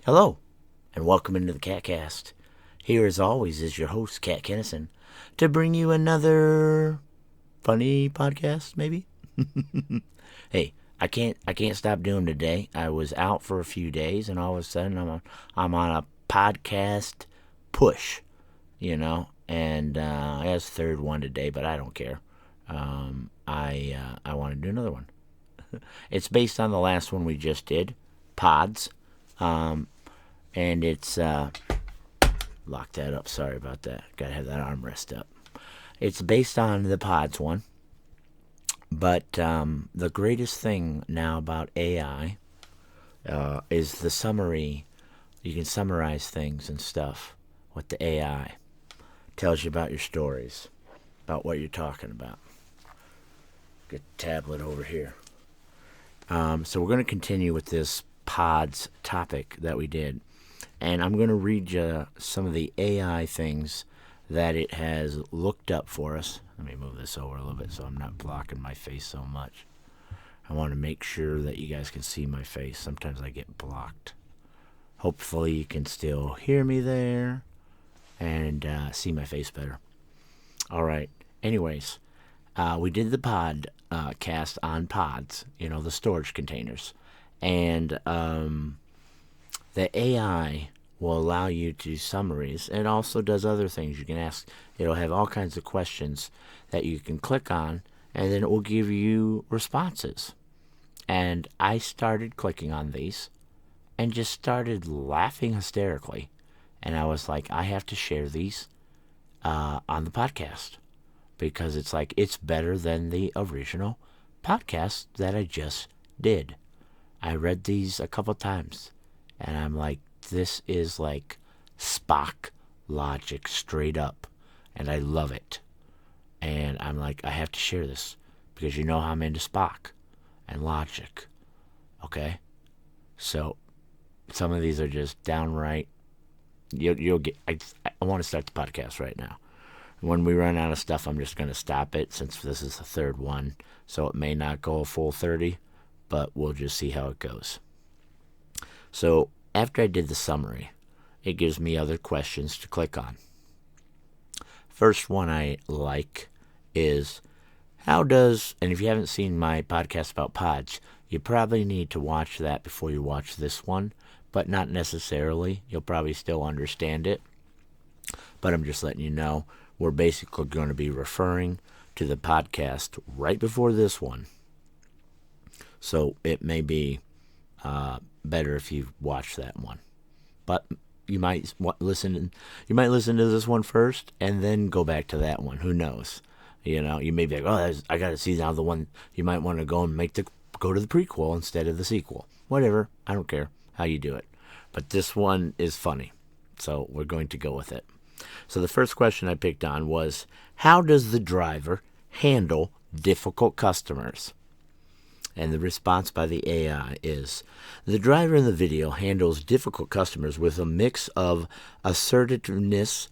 Hello, and welcome into the CatCast. Here, as always, is your host, Cat Kennison, to bring you another funny podcast, maybe? Hey, I can't stop doing today. I was out for a few days, and all of a sudden, I'm on a podcast push, and I have third one today, but I don't care. I want to do another one. It's based on the last one we just did, PODS. And it's lock that up. Sorry about that. Gotta have that armrest up. It's based on the PODS one, but the greatest thing now about AI is the summary. You can summarize things and stuff with the AI. Tells you about your stories, about what you're talking about. Get the tablet over here. So we're going to continue with this PODS topic that we did. And I'm going to read you some of the AI things that it has looked up for us. Let me move this over a little bit so I'm not blocking my face so much. I want to make sure that you guys can see my face. Sometimes I get blocked. Hopefully you can still hear me there and see my face better. All right. Anyways, we did the podcast on pods, the storage containers. And the AI will allow you to do summaries. It also does other things. You can ask, it'll have all kinds of questions that you can click on, and then it will give you responses. And I started clicking on these and just started laughing hysterically. And I was like, I have to share these on the podcast because it's better than the original podcast that I just did. I read these a couple times, and I'm like, this is like Spock logic straight up, and I love it. And I'm like, I have to share this because how I'm into Spock and logic. Okay? So some of these are just downright. You'll get. I want to start the podcast right now. When we run out of stuff, I'm just going to stop it since this is the third one, so it may not go a full 30. But we'll just see how it goes. So after I did the summary, it gives me other questions to click on. First one I like is, and if you haven't seen my podcast about pods, you probably need to watch that before you watch this one, but not necessarily. You'll probably still understand it. But I'm just letting you know, we're basically going to be referring to the podcast right before this one. So it may be better if you watch that one, but you might listen. You might listen to this one first and then go back to that one. Who knows? You may be like, oh, I got to see now the one. You might want to go and go to the prequel instead of the sequel. Whatever. I don't care how you do it, but this one is funny, so we're going to go with it. So the first question I picked on was, how does the driver handle difficult customers? And the response by the AI is, the driver in the video handles difficult customers with a mix of assertiveness,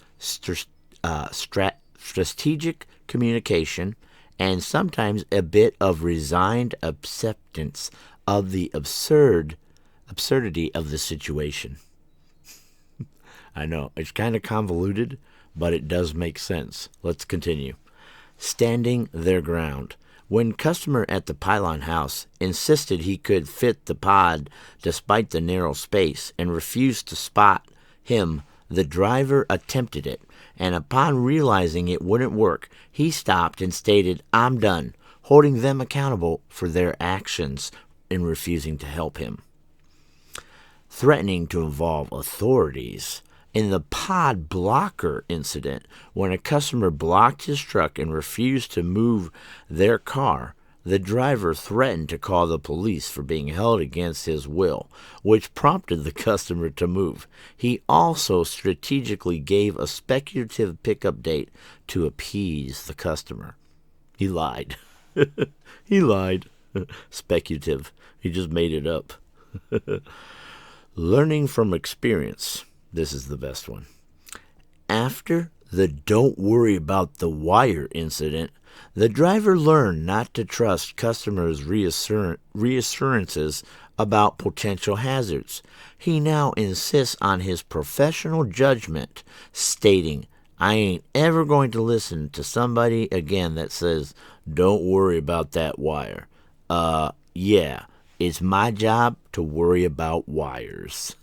strategic communication, and sometimes a bit of resigned acceptance of the absurdity of the situation. I know, it's kind of convoluted, but it does make sense. Let's continue. Standing their ground. When customer at the Pylon House insisted he could fit the pod despite the narrow space and refused to spot him, the driver attempted it, and upon realizing it wouldn't work, he stopped and stated, "I'm done," holding them accountable for their actions in refusing to help him. Threatening to involve authorities. In the pod blocker incident, when a customer blocked his truck and refused to move their car, the driver threatened to call the police for being held against his will, which prompted the customer to move. He also strategically gave a speculative pickup date to appease the customer. He lied. He lied. Speculative. He just made it up. Learning from experience. This is the best one. After the "don't worry about the wire" incident, the driver learned not to trust customers' reassurances about potential hazards. He now insists on his professional judgment, stating, I ain't ever going to listen to somebody again that says, don't worry about that wire. Yeah, it's my job to worry about wires.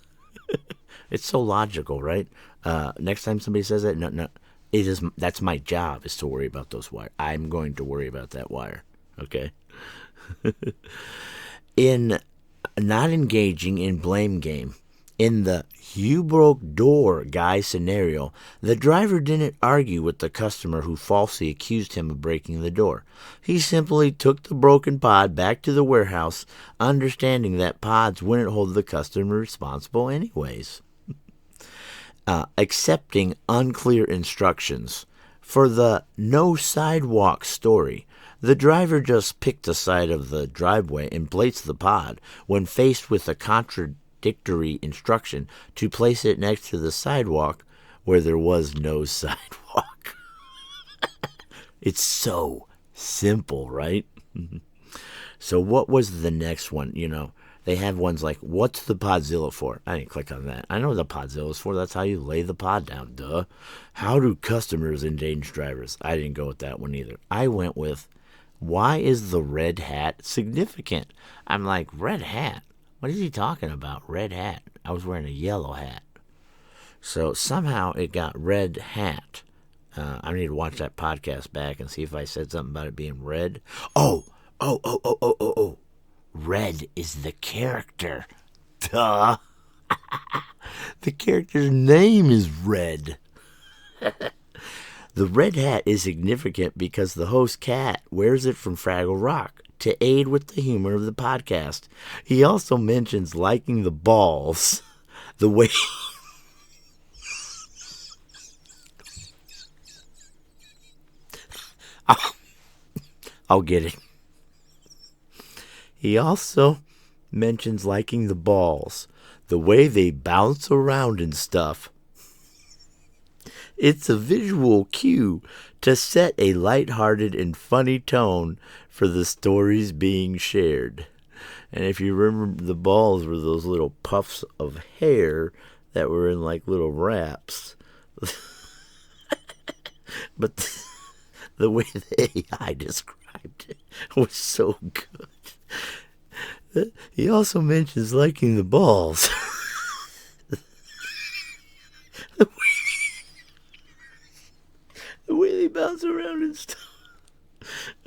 It's so logical, right? Next time somebody says that, no, that's my job, is to worry about those wires. I'm going to worry about that wire, okay? In not engaging in blame game, in the you broke door guy scenario, the driver didn't argue with the customer who falsely accused him of breaking the door. He simply took the broken pod back to the warehouse, understanding that PODS wouldn't hold the customer responsible anyways. Accepting unclear instructions. For the no sidewalk story, the driver just picked the side of the driveway and placed the pod when faced with a contradictory instruction to place it next to the sidewalk where there was no sidewalk. It's so simple, right? So what was the next one? They have ones like, what's the Podzilla for? I didn't click on that. I know what the Podzilla is for. That's how you lay the pod down, duh. How do customers endanger drivers? I didn't go with that one either. I went with, why is the red hat significant? I'm like, red hat? What is he talking about, red hat? I was wearing a yellow hat. So somehow it got red hat. I need to watch that podcast back and see if I said something about it being red. Oh. Red is the character. Duh. The character's name is Red. The red hat is significant because the host Cat wears it from Fraggle Rock to aid with the humor of the podcast. He also mentions liking the balls, the way... I'll get it. He also mentions liking the balls, the way they bounce around and stuff. It's a visual cue to set a lighthearted and funny tone for the stories being shared. And if you remember, the balls were those little puffs of hair that were in like little wraps. But the way the AI described it was so good. He also mentions liking the balls. The way they bounce around and stuff.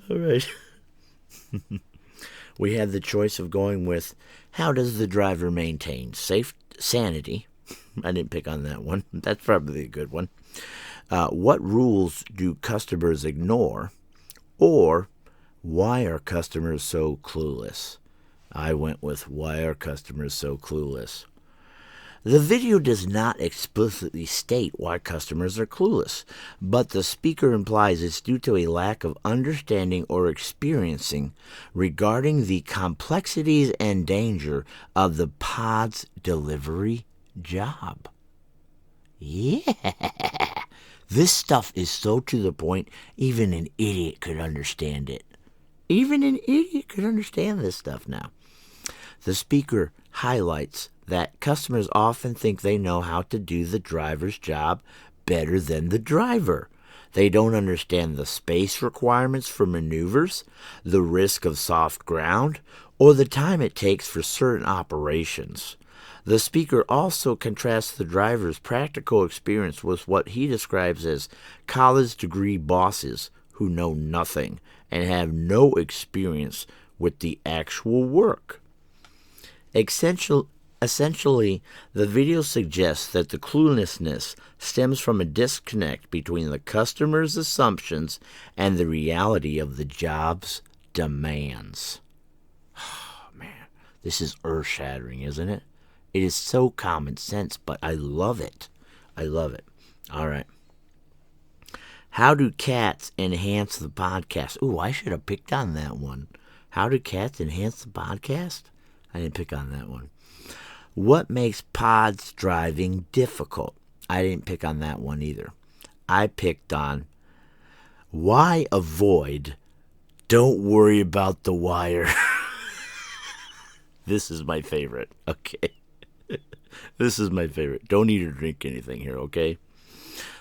All right. We had the choice of going with, how does the driver maintain sanity? I didn't pick on that one. That's probably a good one. What rules do customers ignore? Or, why are customers so clueless? I went with, why are customers so clueless? The video does not explicitly state why customers are clueless, but the speaker implies it's due to a lack of understanding or experiencing regarding the complexities and danger of the PODS delivery job. Yeah. This stuff is so to the point, even an idiot could understand it. Even an idiot could understand this stuff now. The speaker highlights that customers often think they know how to do the driver's job better than the driver. They don't understand the space requirements for maneuvers, the risk of soft ground, or the time it takes for certain operations. The speaker also contrasts the driver's practical experience with what he describes as college degree bosses who know nothing and have no experience with the actual work. Essentially, the video suggests that the cluelessness stems from a disconnect between the customer's assumptions and the reality of the job's demands. Oh, man, this is earth-shattering, isn't it? It is so common sense, but I love it. I love it. All right. How do cats enhance the podcast? Ooh, I should have picked on that one. How do cats enhance the podcast? I didn't pick on that one. What makes PODS driving difficult? I didn't pick on that one either. I picked on why avoid, don't worry about the wire. This is my favorite. Okay. This is my favorite. Don't eat or drink anything here, okay?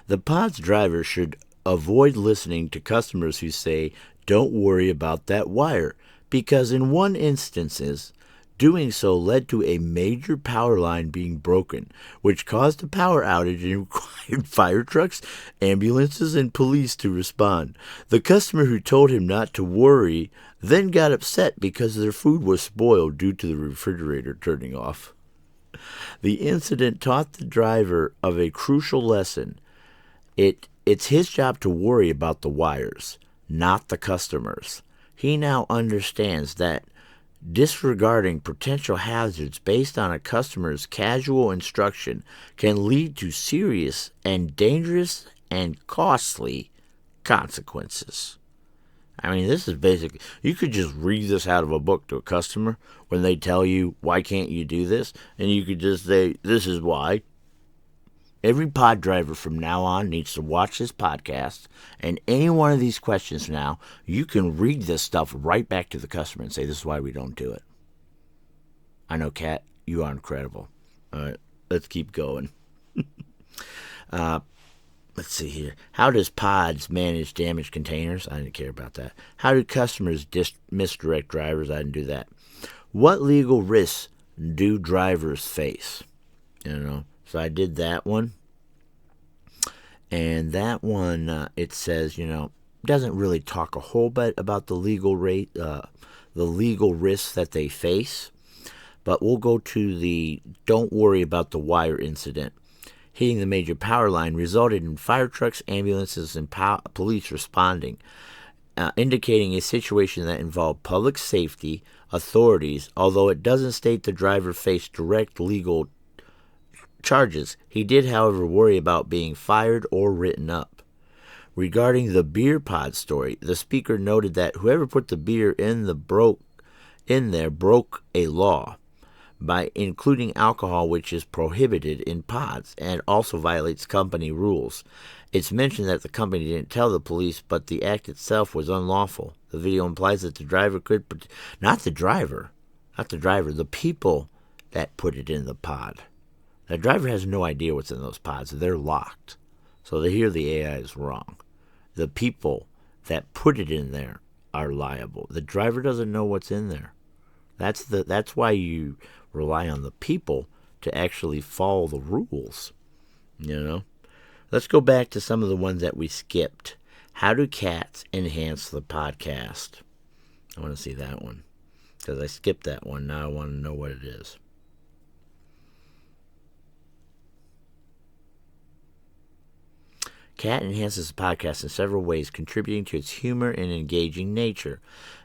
The PODS driver should avoid listening to customers who say, "Don't worry about that wire," because in one instances, doing so led to a major power line being broken, which caused a power outage and required fire trucks, ambulances, and police to respond. The customer who told him not to worry then got upset because their food was spoiled due to the refrigerator turning off. The incident taught the driver of a crucial lesson. It's his job to worry about the wires, not the customers. He now understands that disregarding potential hazards based on a customer's casual instruction can lead to serious and dangerous and costly consequences. I mean, this is basic. You could just read this out of a book to a customer when they tell you, "Why can't you do this?" And you could just say, "This is why." Every pod driver from now on needs to watch this podcast, and any one of these questions now, you can read this stuff right back to the customer and say, "This is why we don't do it." I know, Kat, you are incredible. All right, let's keep going. Let's see here. How does PODS manage damaged containers? I didn't care about that. How do customers misdirect drivers? I didn't do that. What legal risks do drivers face? So I did that one. And that one, it says, doesn't really talk a whole bit about the legal risks that they face. But we'll go to the "Don't worry about the wire" incident. Hitting the major power line resulted in fire trucks, ambulances, and police responding, indicating a situation that involved public safety authorities. Although it doesn't state the driver faced direct legal charges, he did, however, worry about being fired or written up. Regarding the beer pod story, the speaker noted that whoever put the beer in there broke a law by including alcohol, which is prohibited in pods and also violates company rules. It's mentioned that the company didn't tell the police, but the act itself was unlawful. The video implies that the driver the people that put it in the pod. The driver has no idea what's in those pods. They're locked. So here the AI is wrong. The people that put it in there are liable. The driver doesn't know what's in there. That's why you rely on the people to actually follow the rules. Let's go back to some of the ones that we skipped. How do cats enhance the podcast? I want to see that one because I skipped that one. Now I want to know what it is. Cat enhances the podcast in several ways, contributing to its humor and engaging nature.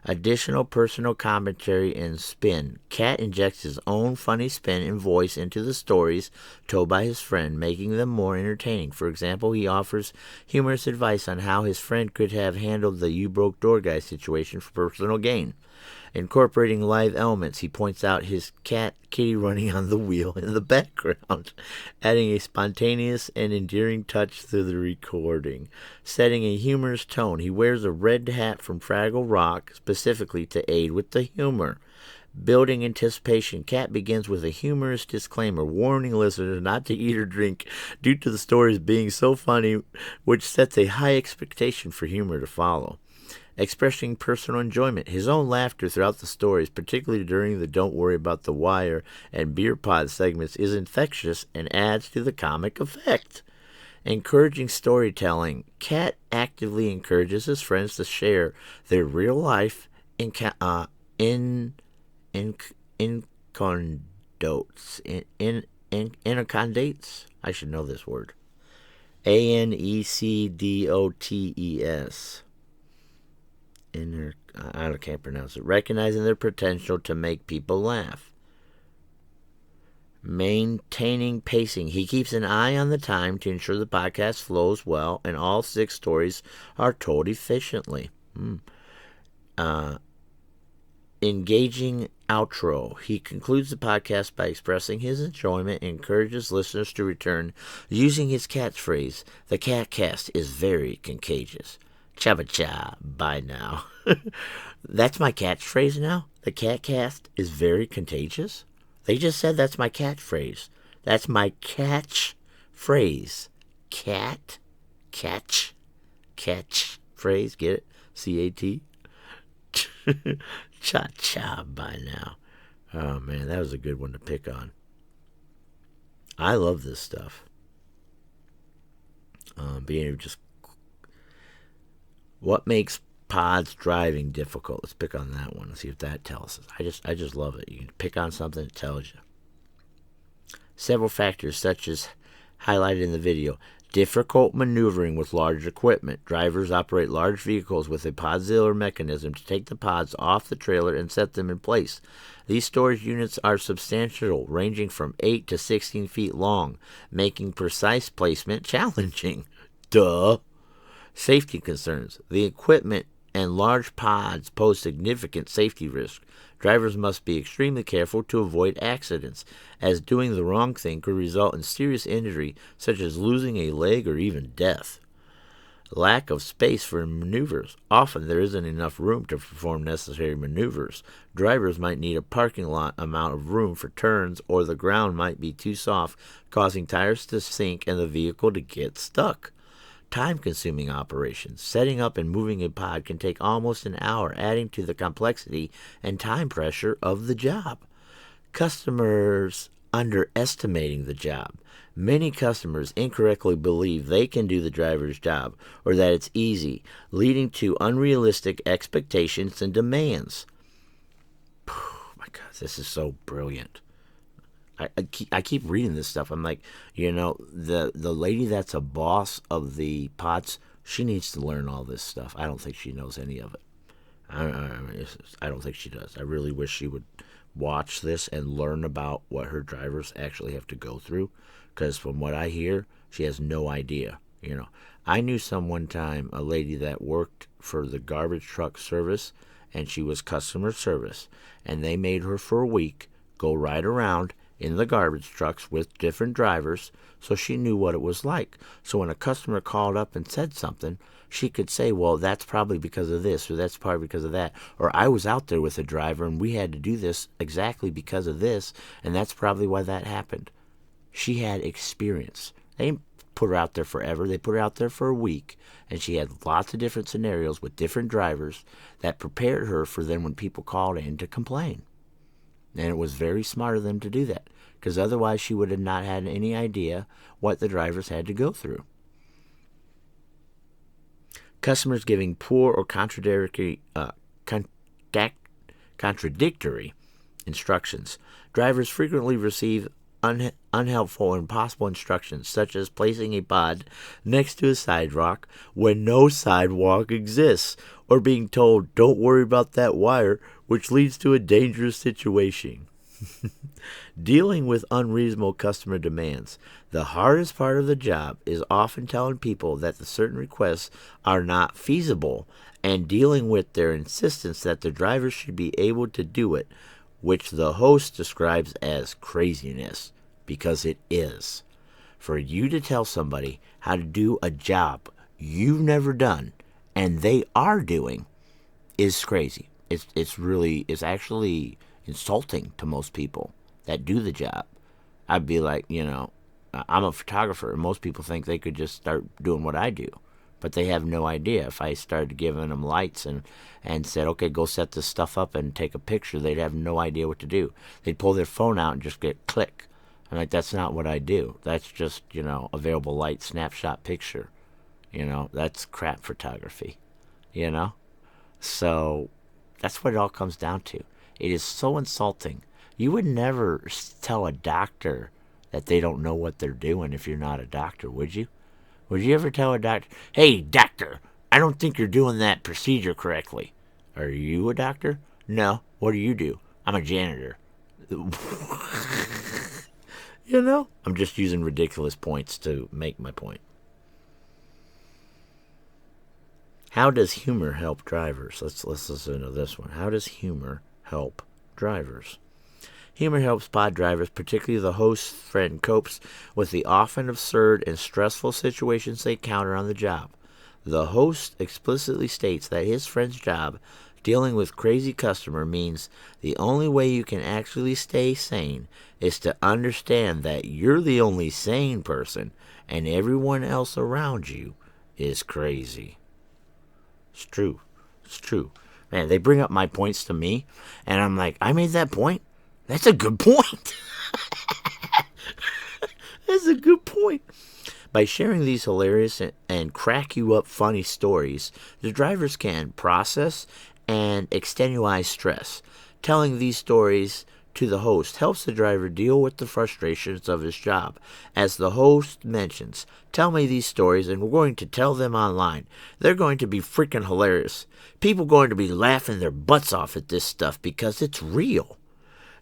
Additional personal commentary and spin. Cat injects his own funny spin and voice into the stories told by his friend, making them more entertaining. For example, he offers humorous advice on how his friend could have handled the "you broke door guy" situation for personal gain. Incorporating live elements, he points out his cat Kitty running on the wheel in the background, adding a spontaneous and endearing touch to the recording. Setting a humorous tone, he wears a red hat from Fraggle Rock specifically to aid with the humor. Building anticipation, Cat begins with a humorous disclaimer, warning listeners not to eat or drink due to the stories being so funny, which sets a high expectation for humor to follow. Expressing personal enjoyment. His own laughter throughout the stories, particularly during the "Don't Worry About the Wire" and Beer Pod segments, is infectious and adds to the comic effect. Encouraging storytelling. Cat actively encourages his friends to share their real-life anecdotes. I should know this word. Anecdotes. I can't pronounce it. Recognizing their potential to make people laugh. Maintaining pacing. He keeps an eye on the time to ensure the podcast flows well and all 6 stories are told efficiently. Engaging outro. He concludes the podcast by expressing his enjoyment and encourages listeners to return using his catchphrase, "The Catcast is very contagious." Chubba-cha. Bye now. That's my catchphrase now. The catcast is very contagious. They just said that's my catchphrase. That's my catchphrase. Catch phrase. Get it? C-A-T. Cha-cha by now. Oh, man, that was a good one to pick on. I love this stuff. Being able to just... What makes PODS driving difficult? Let's pick on that one. Let's see if that tells us. I just love it. You can pick on something, it tells you. Several factors, such as highlighted in the video. Difficult maneuvering with large equipment. Drivers operate large vehicles with a podzilla mechanism to take the pods off the trailer and set them in place. These storage units are substantial, ranging from 8 to 16 feet long, making precise placement challenging. Duh. Safety concerns. The equipment and large pods pose significant safety risks. Drivers must be extremely careful to avoid accidents, as doing the wrong thing could result in serious injury, such as losing a leg or even death. Lack of space for maneuvers. Often there isn't enough room to perform necessary maneuvers. Drivers might need a parking lot amount of room for turns, or the ground might be too soft, causing tires to sink and the vehicle to get stuck. Time-consuming operations. Setting up and moving a pod can take almost an hour, adding to the complexity and time pressure of the job. Customers underestimating the job. Many customers incorrectly believe they can do the driver's job or that it's easy, leading to unrealistic expectations and demands. My God, this is so brilliant. I keep reading this stuff. I'm like, the lady that's a boss of the POTS, she needs to learn all this stuff. I don't think she knows any of it. I don't think she does. I really wish she would watch this and learn about what her drivers actually have to go through, because from what I hear, she has no idea. I knew one time a lady that worked for the garbage truck service, and she was customer service, and they made her for a week go ride around in the garbage trucks with different drivers, so she knew what it was like. So when a customer called up and said something, she could say, well, that's probably because of this, or that's probably because of that, or I was out there with a driver and we had to do this exactly because of this, and that's probably why that happened. She had experience. They didn't put her out there forever. They put her out there for a week, and she had lots of different scenarios with different drivers that prepared her for then when people called in to complain. And it was very smart of them to do that, because otherwise she would have not had any idea what the drivers had to go through. Customers giving poor or contradictory instructions. Drivers frequently receive unhelpful and impossible instructions, such as placing a pod next to a sidewalk when no sidewalk exists, or being told, don't worry about that wire, which leads to a dangerous situation. Dealing with unreasonable customer demands. The hardest part of the job is often telling people that the certain requests are not feasible and dealing with their insistence that the driver should be able to do it, which the host describes as craziness, because it is. For you to tell somebody how to do a job you've never done and they are doing is crazy. It's actually insulting to most people that do the job. I'd be like, I'm a photographer, and most people think they could just start doing what I do, but they have no idea. If I started giving them lights and said, okay, go set this stuff up and take a picture, they'd have no idea what to do. They'd pull their phone out and just get click. I'm like, that's not what I do. That's just, available light snapshot picture. That's crap photography, So that's what it all comes down to. It is so insulting. You would never tell a doctor that they don't know what they're doing if you're not a doctor, would you? Would you ever tell a doctor, hey, doctor, I don't think you're doing that procedure correctly? Are you a doctor? No. What do you do? I'm a janitor. I'm just using ridiculous points to make my point. How does humor help drivers? Let's listen to this one. How does humor help drivers? Humor helps pod drivers, particularly the host's friend, copes with the often absurd and stressful situations they encounter on the job. The host explicitly states that his friend's job dealing with crazy customer means the only way you can actually stay sane is to understand that you're the only sane person and everyone else around you is crazy. It's true. It's true. Man, they bring up my points to me, and I'm like, I made that point? That's a good point. That's a good point. By sharing these hilarious and crack you up funny stories, the drivers can process and extenuate stress. Telling these stories to the host helps the driver deal with the frustrations of his job. As the host mentions, tell me these stories and we're going to tell them online. They're going to be freaking hilarious. People going to be laughing their butts off at this stuff because it's real.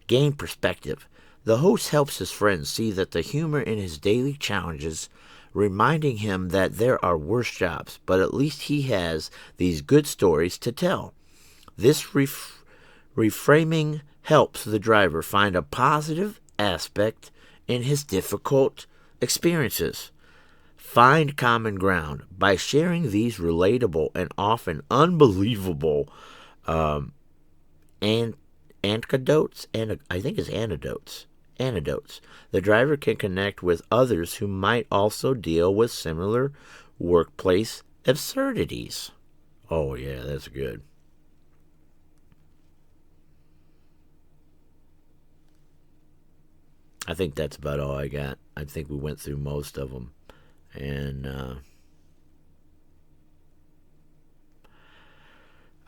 Gain perspective. The host helps his friends see that the humor in his daily challenges, reminding him that there are worse jobs, but at least he has these good stories to tell. This reframing helps the driver find a positive aspect in his difficult experiences. Find common ground. By sharing these relatable and often unbelievable anecdotes, and I think it's anecdotes. The driver can connect with others who might also deal with similar workplace absurdities. Oh, yeah, that's good. I think that's about all I got. I think we went through most of them. And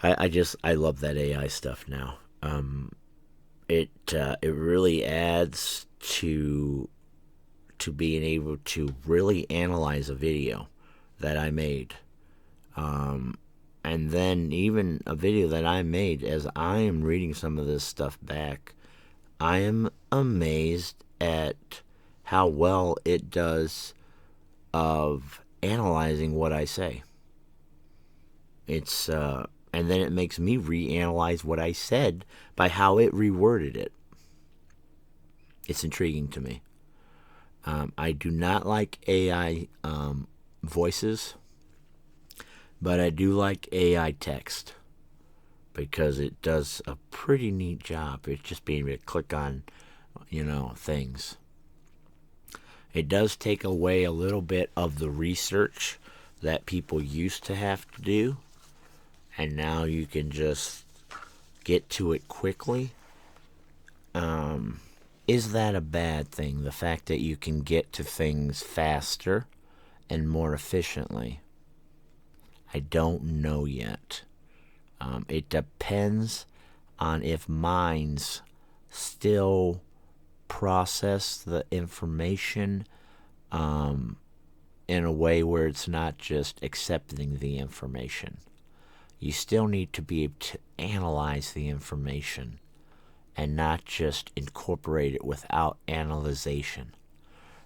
I love that AI stuff now. It really adds to being able to really analyze a video that I made, and then even a video that I made as I am reading some of this stuff back, I am amazed at how well it does of analyzing what I say. It's and then it makes me reanalyze what I said by how it reworded it. It's intriguing to me. I do not like AI voices, but I do like AI text because it does a pretty neat job. It's just being able to click on, things. It does take away a little bit of the research that people used to have to do, and now you can just get to it quickly. Is that a bad thing? The fact that you can get to things faster and more efficiently? I don't know yet. It depends on if minds still process the information in a way where it's not just accepting the information. You still need to be able to analyze the information and not just incorporate it without analyzation,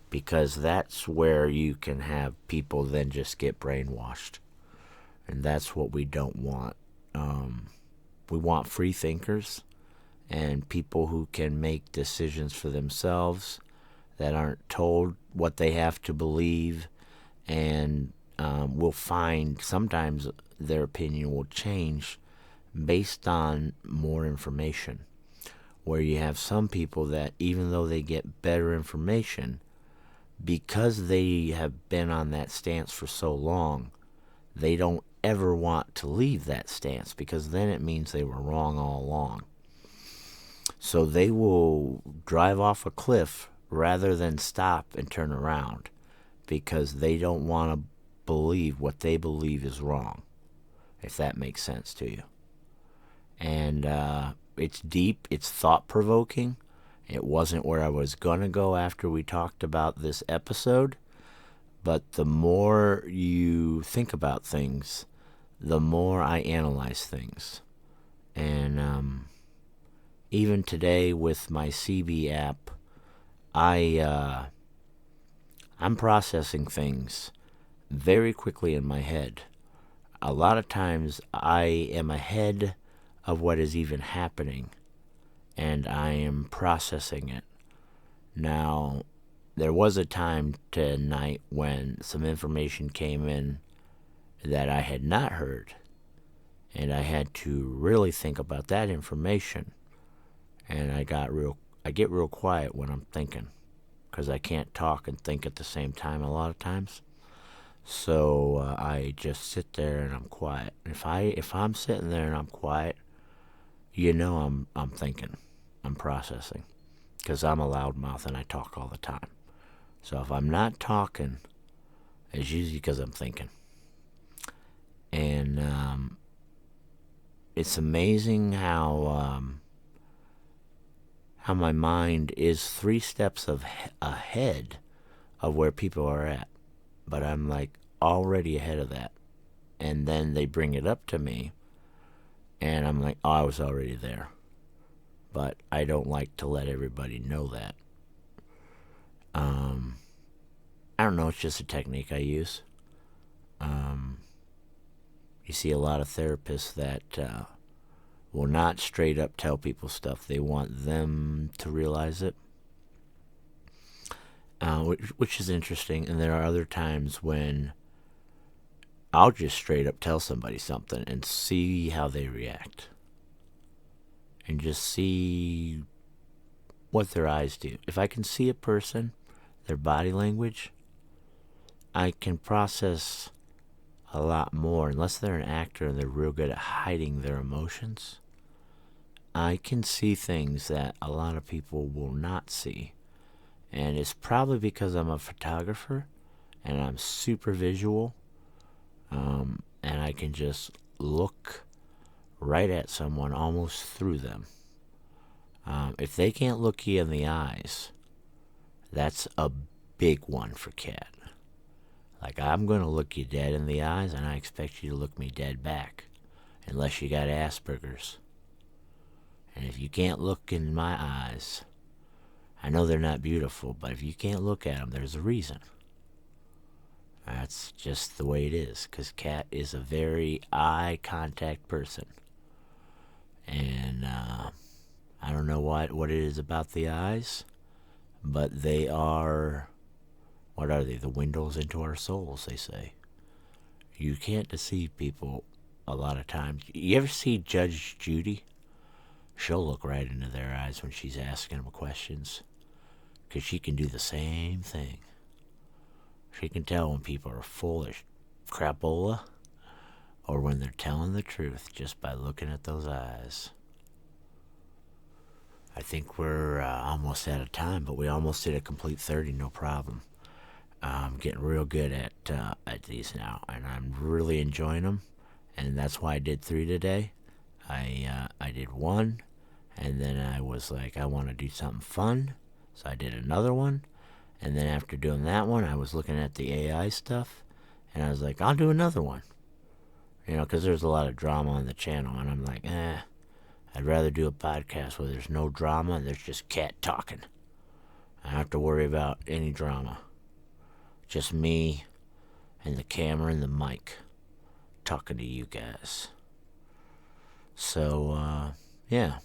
because that's where you can have people then just get brainwashed, and that's what we don't want. We want free thinkers and people who can make decisions for themselves, that aren't told what they have to believe, and will find sometimes their opinion will change based on more information. Where you have some people that, even though they get better information, because they have been on that stance for so long, they don't ever want to leave that stance, because then it means they were wrong all along. So they will drive off a cliff rather than stop and turn around, because they don't want to believe what they believe is wrong, if that makes sense to you. And it's deep, it's thought-provoking. It wasn't where I was going to go after we talked about this episode, but the more you think about things, the more I analyze things. And even today with my CB app, I'm processing things very quickly in my head. A lot of times I am ahead of what is even happening, and I am processing it. Now, there was a time tonight when some information came in, that I had not heard. And I had to really think about that information. And I get real quiet when I'm thinking, because I can't talk and think at the same time a lot of times. So I just sit there and I'm quiet. If I'm sitting there and I'm quiet, I'm thinking, I'm processing, because I'm a loudmouth and I talk all the time. So if I'm not talking, it's usually because I'm thinking. And it's amazing how my mind is 3 steps ahead of where people are at, but I'm like already ahead of that. And then they bring it up to me, and I'm like, oh, I was already there. But I don't like to let everybody know that. I don't know, it's just a technique I use. You see a lot of therapists that will not straight up tell people stuff. They want them to realize it, which is interesting. And there are other times when I'll just straight up tell somebody something and see how they react. And just see what their eyes do. If I can see a person, their body language, I can process a lot more. Unless they're an actor and they're real good at hiding their emotions, I can see things that a lot of people will not see. And it's probably because I'm a photographer and I'm super visual, and I can just look right at someone, almost through them. If they can't look you in the eyes, that's a big one for Cat. Like, I'm going to look you dead in the eyes, and I expect you to look me dead back, unless you got Asperger's. And if you can't look in my eyes, I know they're not beautiful, but if you can't look at them, there's a reason. That's just the way it is, because Cat is a very eye contact person. And I don't know what it is about the eyes, but they are, what are they? The windows into our souls, they say. You can't deceive people a lot of times. You ever see Judge Judy? She'll look right into their eyes when she's asking them questions, because she can do the same thing. She can tell when people are full of crapola or when they're telling the truth just by looking at those eyes. I think we're almost out of time, but we almost did a complete 30, no problem. I'm getting real good at these now, and I'm really enjoying them, and that's why I did 3 today. I did 1, and then I was like, I want to do something fun, so I did another one. And then after doing that one, I was looking at the AI stuff, and I was like, I'll do another one. Because there's a lot of drama on the channel, and I'm like, I'd rather do a podcast where there's no drama and there's just Cat talking. I don't have to worry about any drama. Just me and the camera and the mic talking to you guys. So, yeah.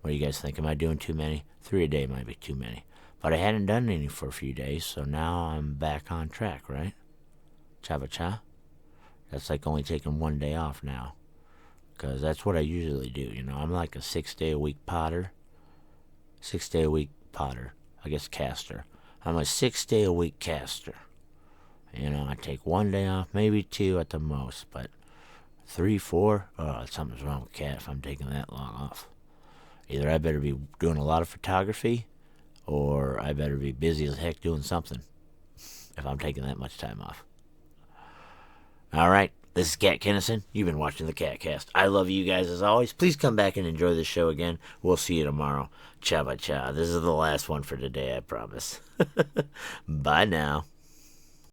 What do you guys think? Am I doing too many? 3 a day might be too many. But I hadn't done any for a few days, so now I'm back on track, right? Cha-ba-cha? That's like only taking 1 day off now, because that's what I usually do. I'm like a 6-day-a-week potter. 6-day-a-week potter. I guess caster. I'm a 6-day-a-week caster. I take 1 day off, maybe 2 at the most, but 3, 4, something's wrong with Cat if I'm taking that long off. Either I better be doing a lot of photography, or I better be busy as heck doing something if I'm taking that much time off. All right, this is Cat Kennison. You've been watching the Catcast. I love you guys as always. Please come back and enjoy the show again. We'll see you tomorrow. Cha-ba-cha. This is the last one for today, I promise. Bye now.